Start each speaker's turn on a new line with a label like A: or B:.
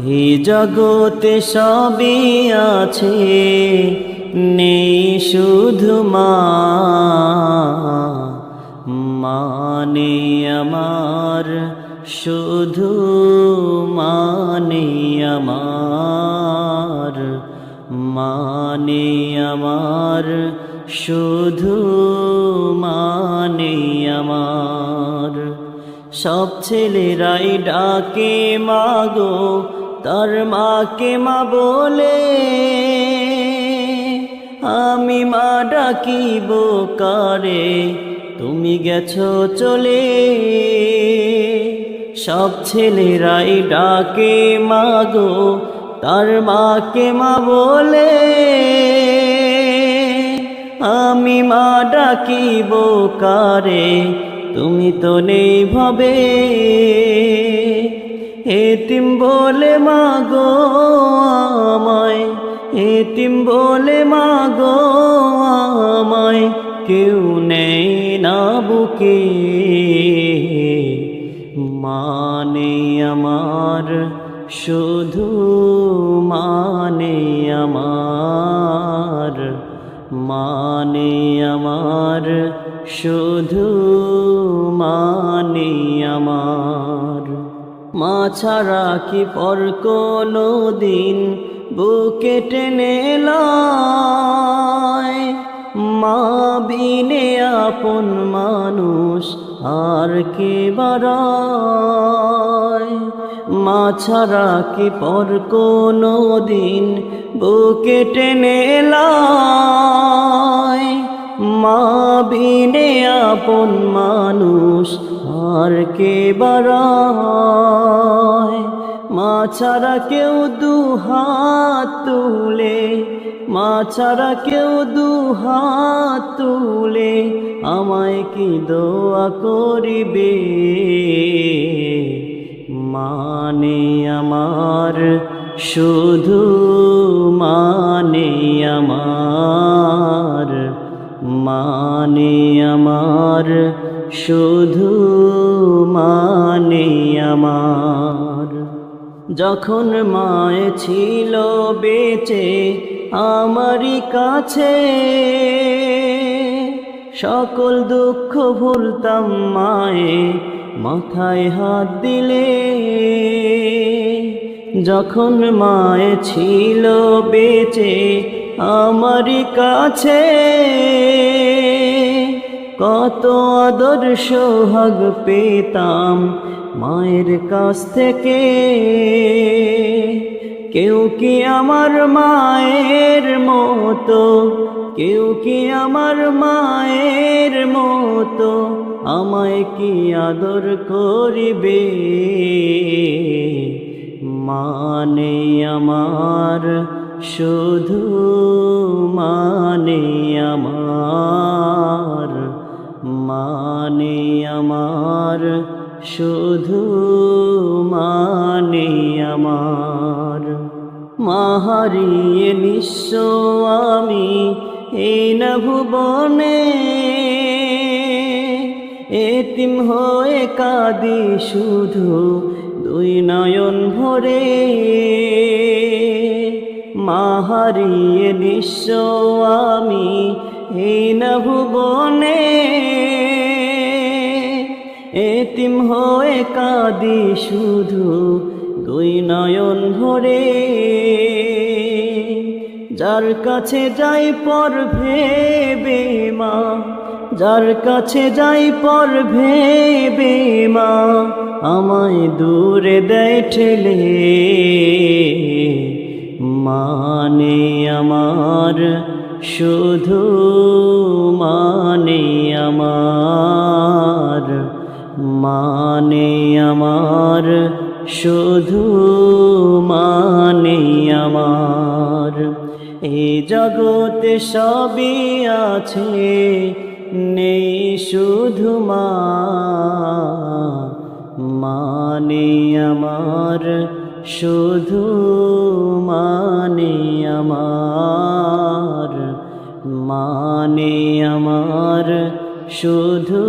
A: এই জগতে সবই আছে, নেই শুধু মা। মানে আমার শুধু, মানে আমার, মানে আমার শুধু, মানে আমার। সব ছেলেরাই ডাকে মাগো তার মাকে মা বলে, আমি মা ডাকিব কারে, তুমি গেছো চলে। সব ছেলেরাই ডাকে মাগো তার মাকে মা বলে, আমি মা ডাকিব কারে, তুমি তো নেই ভাবে। এতিম বলে মাগো আমায়, এতিম বলে মাগো আমায়, কেউ নেই না বুকে। মানে আমার শুধু, মানে আমার, মানে আমার শুধু, মানে আমার। মা ছাড়া কি পর কোনো দিন বুকে টেনে লয়, মা বিনে আপন মানুষ আর কে বাড়ায়। মা ছাড়া কি পর কোনো দিন বুকে টেনে লয়, মা বিনে আপন মানুষ আর কে বাড়ায়। মা ছাড়া কেউ দুহাত তুলে, মা ছাড়া কেউ দুহাত তুলে আমায় কি দোয়া করিবে। মানে আমার শুধু, মানে আমার, মানে আমার শুধু, মানে আমার। যখন মায়ে ছিল বেঁচে আমারই কাছে, সকল দুঃখ ভুলতাম মায়ে মাথায় হাত দিলে। যখন মায়ে ছিল বেঁচে আমারই কাছে, কত আদর সোহাগ পেতাম মায়ের কাছ থেকে। কেউ কি আমার মায়ের মতো, কেউ কি আমার মায়ের মতো আমায় কি আদর করিবে। মানে আমার শুধু, মানে আমার, মানে আমার শুধু, মানে আমার। মা হারিয়ে নিঃস্ব আমি এই না ভুবনে, এতিম হয়ে কাঁদি শুধু দুই নয়ন ভরে। মা হারিয়ে নিঃস্ব আমি এই না ভুবনে, এতিম হয়ে কাঁদি শুধু দুই নয়ন ভরে। যার কাছে যাই পর ভেবে মা, যার কাছে যাই পর ভেবে মা আমায় দূরে দেয় ঠেলে। মানে আমার শুধু, মানে আমার, মানে আমার শুধু, মানে আমার। এই জগতে সবই আছে, নেই শুধু মা। মানে আমার শুধু, মানে আমার, মানে আমার শুধু